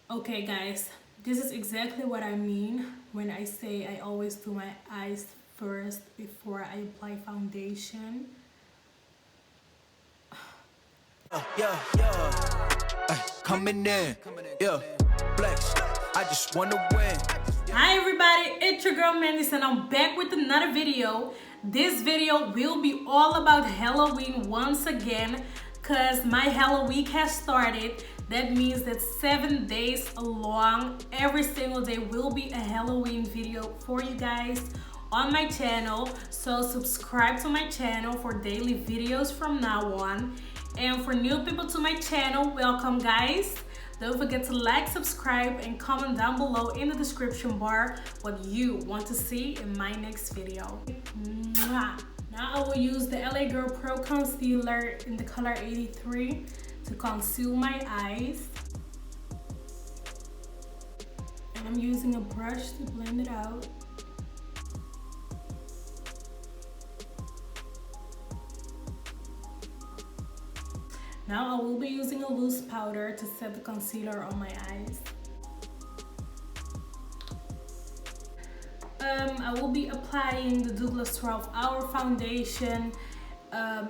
Okay guys, this is exactly what I mean when I say I always do my eyes first before I apply foundation. Coming in, yeah, flex. I just wanna win. Hi everybody, it's your girl Mendysss and I'm back with another video. This video will be all about Halloween once again because my Halloweek has started. That means that 7 days long, every single day will be a Halloween video for you guys on my channel. So subscribe to my channel for daily videos from now on. And for new people to my channel, welcome guys. Don't forget to like, subscribe, and comment down below in the description bar what you want to see in my next video. Mwah. Now I will use the LA Girl Pro Concealer in the color 83 to conceal my eyes. And I'm using a brush to blend it out. Now I will be using a loose powder to set the concealer on my eyes. I will be applying the Douglas 12 Hour Foundation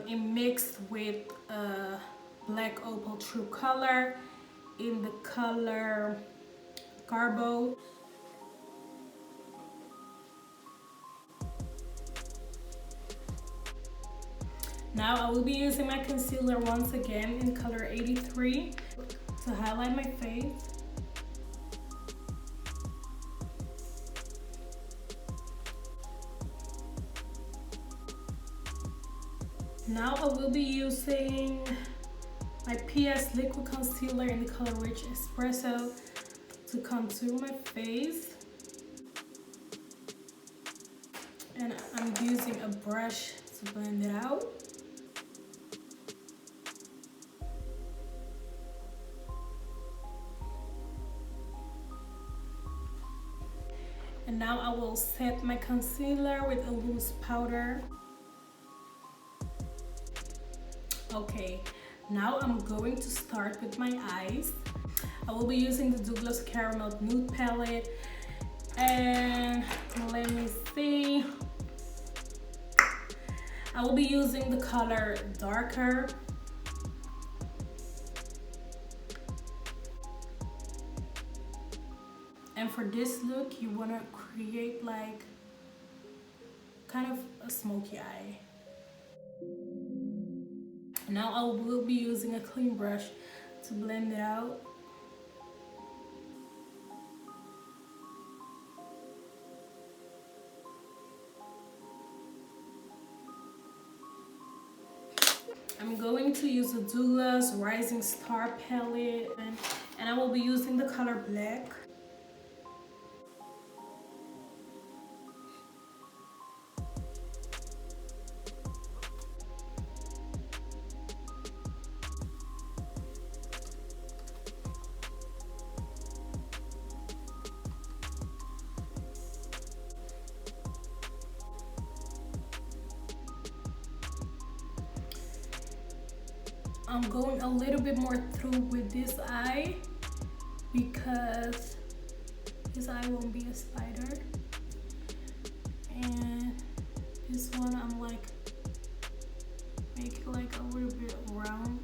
mixed with Black Opal True Color in the color Carbo. Now I will be using my concealer once again in color 83 to highlight my face. Now I will be using my PS Liquid Concealer in the color Rich Espresso to contour my face. And I'm using a brush to blend it out. And now I will set my concealer with a loose powder. Okay, now I'm going to start with my eyes. I will be using the Douglas Caramel Nude Palette. And let me see. I will be using the color Darker. And for this look, you want to create like kind of a smoky eye. Now I will be using a clean brush to blend it out. I'm going to use the Douglas Rising Star palette and I will be using the color Black. I'm going a little bit more through with this eye because this eye won't be a spider. And this one I'm like make it like a little bit round.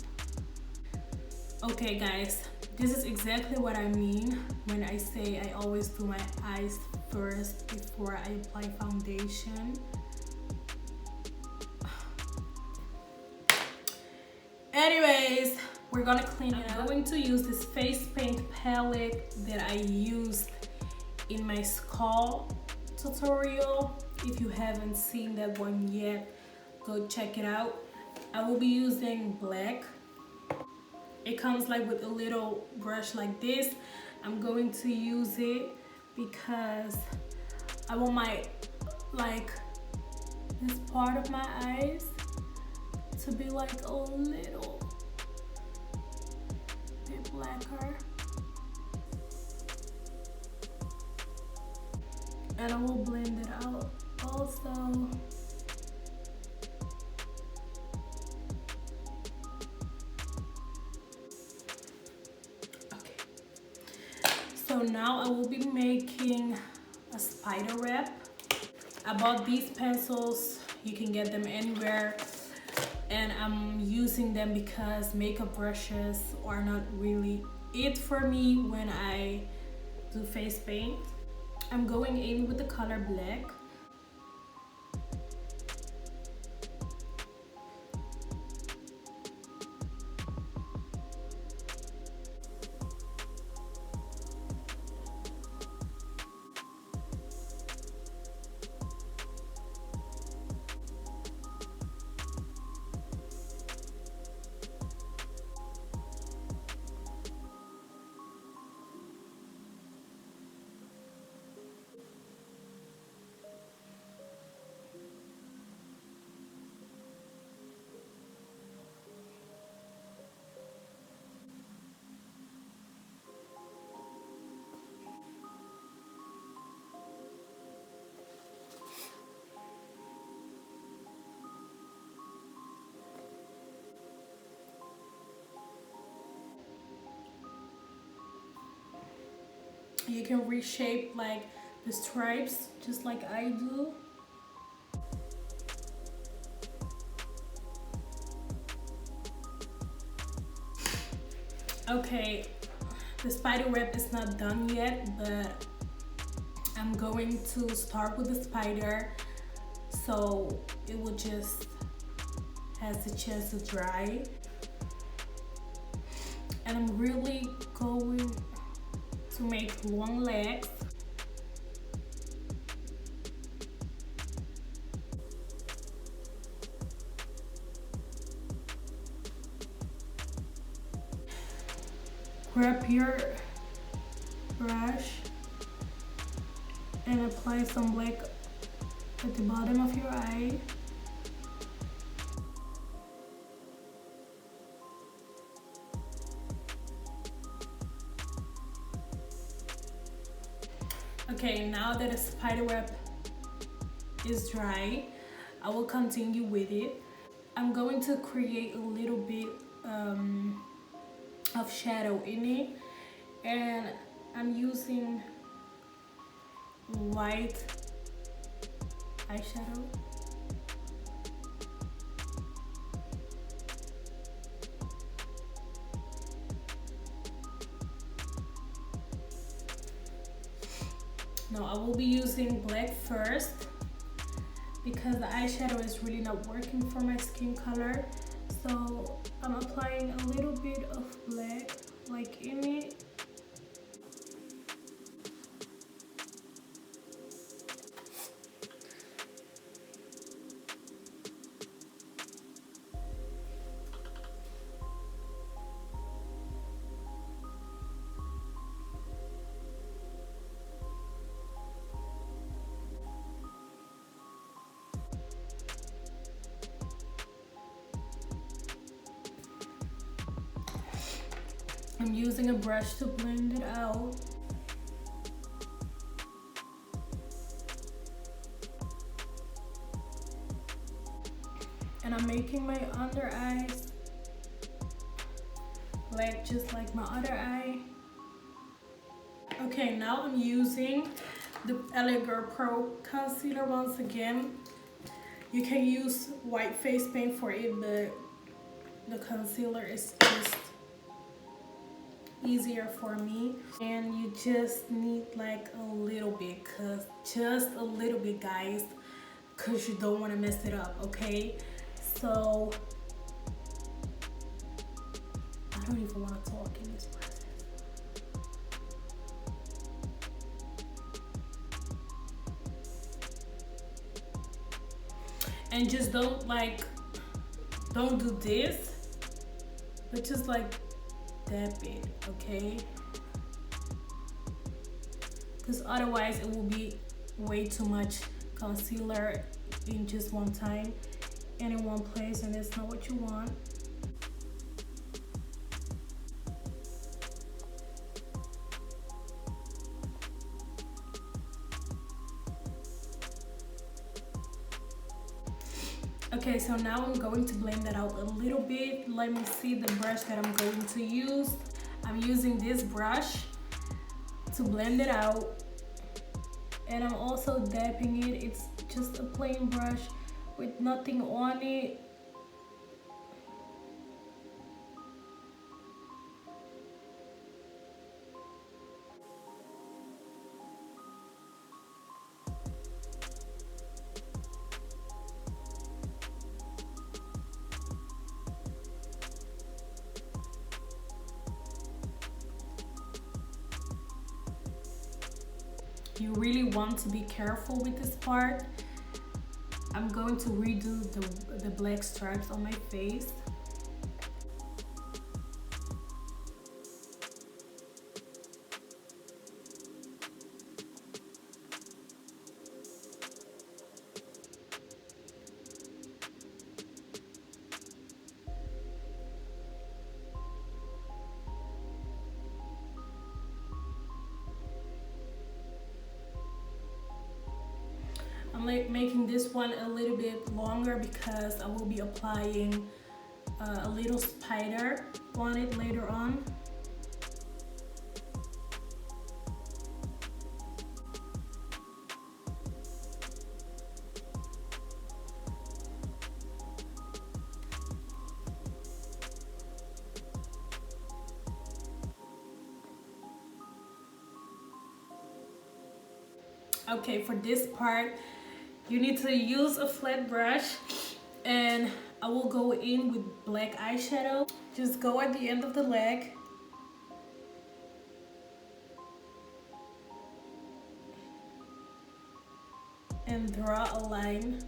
Okay guys, this is exactly what I mean when I say I always do my eyes first before I apply foundation. Anyways, we're gonna clean it up. I'm going to use this face paint palette that I used in my skull tutorial. If you haven't seen that one yet, go check it out. I will be using Black. It comes like with a little brush like this. I'm going to use it because I want my this part of my eyes to be like a little bit blacker. And I will blend it out also. So now I will be making a spider web. I bought these pencils. You can get them anywhere. And I'm using them because makeup brushes are not really it for me when I do face paint. I'm going in with the color black. You can reshape like the stripes just like I do. Okay, the spider web is not done yet, but I'm going to start with the spider so it will just has the chance to dry. And I'm really going to make long legs. Grab your brush and apply some black at the bottom of your eye. Okay, now that the spider web is dry, I will continue with it. I'm going to create a little bit of shadow in it, and I'm using white eyeshadow. Now I will be using black first because the eyeshadow is really not working for my skin color. So I'm applying a little bit of black like in it. I'm using a brush to blend it out. And I'm making my under eyes black just like my other eye. Okay, now I'm using the LA Girl Pro concealer once again. You can use white face paint for it, but the concealer is just easier for me. And you just need like a little bit, just a little bit, guys, because you don't want to mess it up, okay? So I don't even want to talk in this process. And just don't do this, but just like that bit, okay? Because otherwise it will be way too much concealer in just one time and in one place, and that's not what you want. Okay, so now I'm going to blend that out a little bit. Let me see the brush that I'm going to use. I'm using this brush to blend it out. And I'm also dabbing it. It's just a plain brush with nothing on it. You really want to be careful with this part. I'm going to redo the black stripes on my face. I'm like making this one a little bit longer because I will be applying a little spider on it later on. Okay, for this part, you need to use a flat brush, and I will go in with black eyeshadow. Just go at the end of the leg. And draw a line.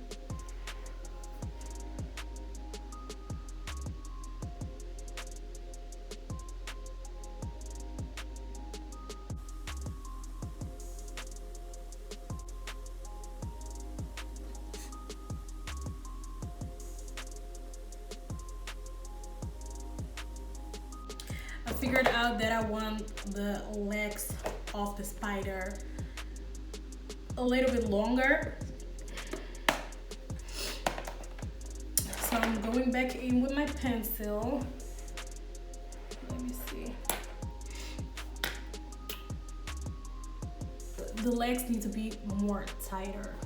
I figured out that I want the legs of the spider a little bit longer. So I'm going back in with my pencil. Let me see. The legs need to be more tighter.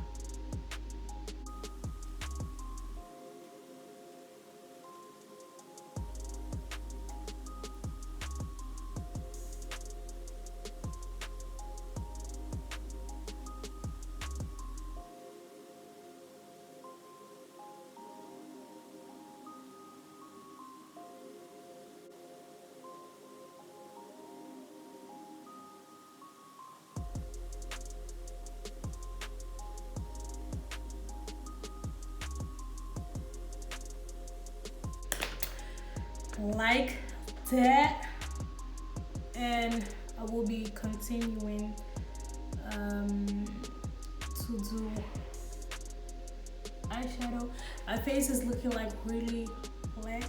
Like that, and I will be continuing to do eyeshadow. My face is looking like really black.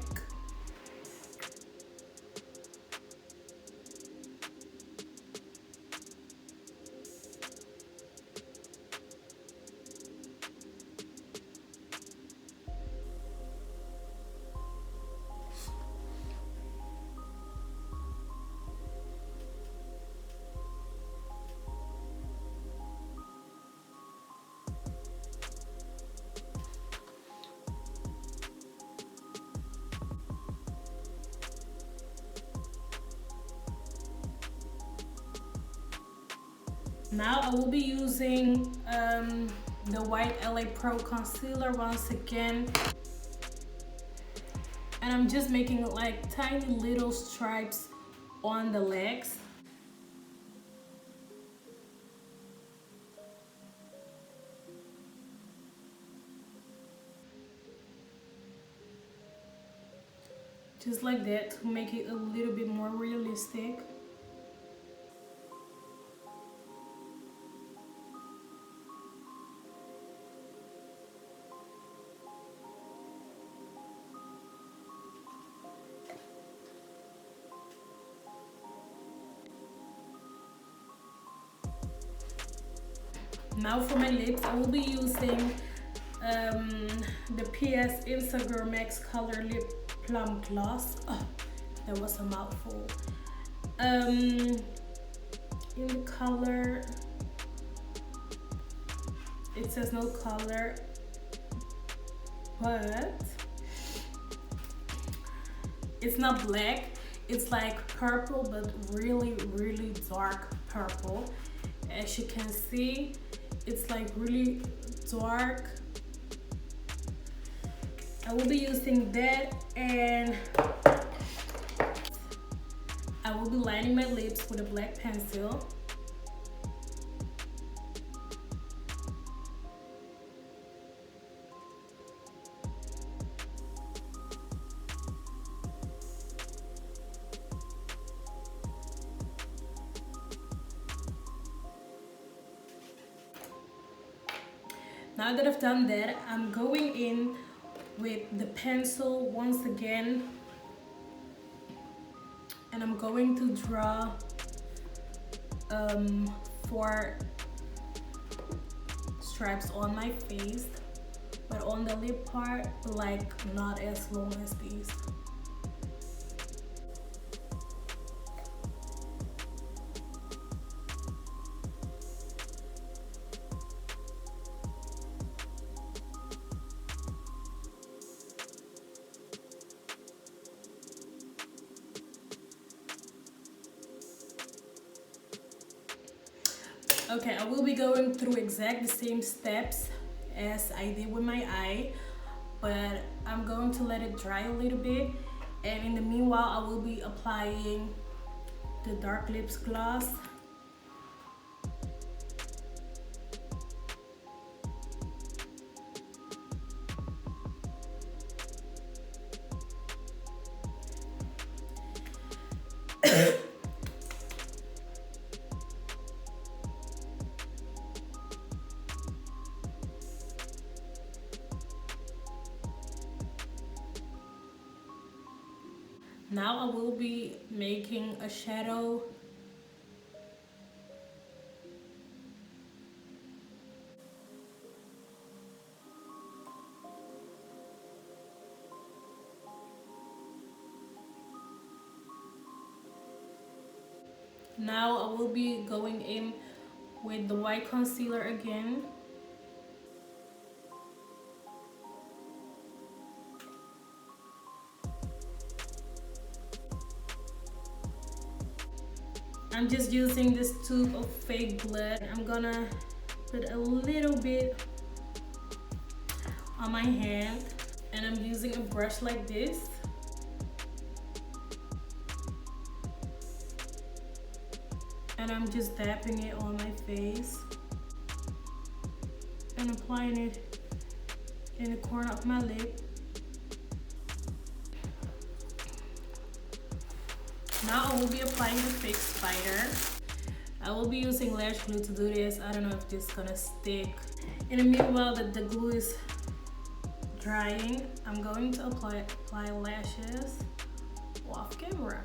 Now I will be using the white LA Pro concealer once again, and I'm just making like tiny little stripes on the legs. Just like that to make it a little bit more realistic. Now for my lips, I will be using the PS Instagram Max Color Lip Plum Gloss. Oh, that was a mouthful. In the color. It says no color, but it's not black. It's like purple, but really, really dark purple. As you can see, it's like really dark. I will be using that, and I will be lining my lips with a black pencil. Now that I've done that, I'm going in with the pencil once again, and I'm going to draw 4 stripes on my face, but on the lip part, like not as long as these. Okay, I will be going through exact the same steps as I did with my eye, but I'm going to let it dry a little bit, and in the meanwhile I will be applying the dark lips gloss. Now I will be making a shadow. Now I will be going in with the white concealer again. I'm just using this tube of fake blood. I'm gonna put a little bit on my hand, and I'm using a brush like this. And I'm just dapping it on my face and applying it in the corner of my lip. Now I will be applying the fake spider. I will be using lash glue to do this. I don't know if this is gonna stick. In the meanwhile that the glue is drying, I'm going to apply lashes off camera.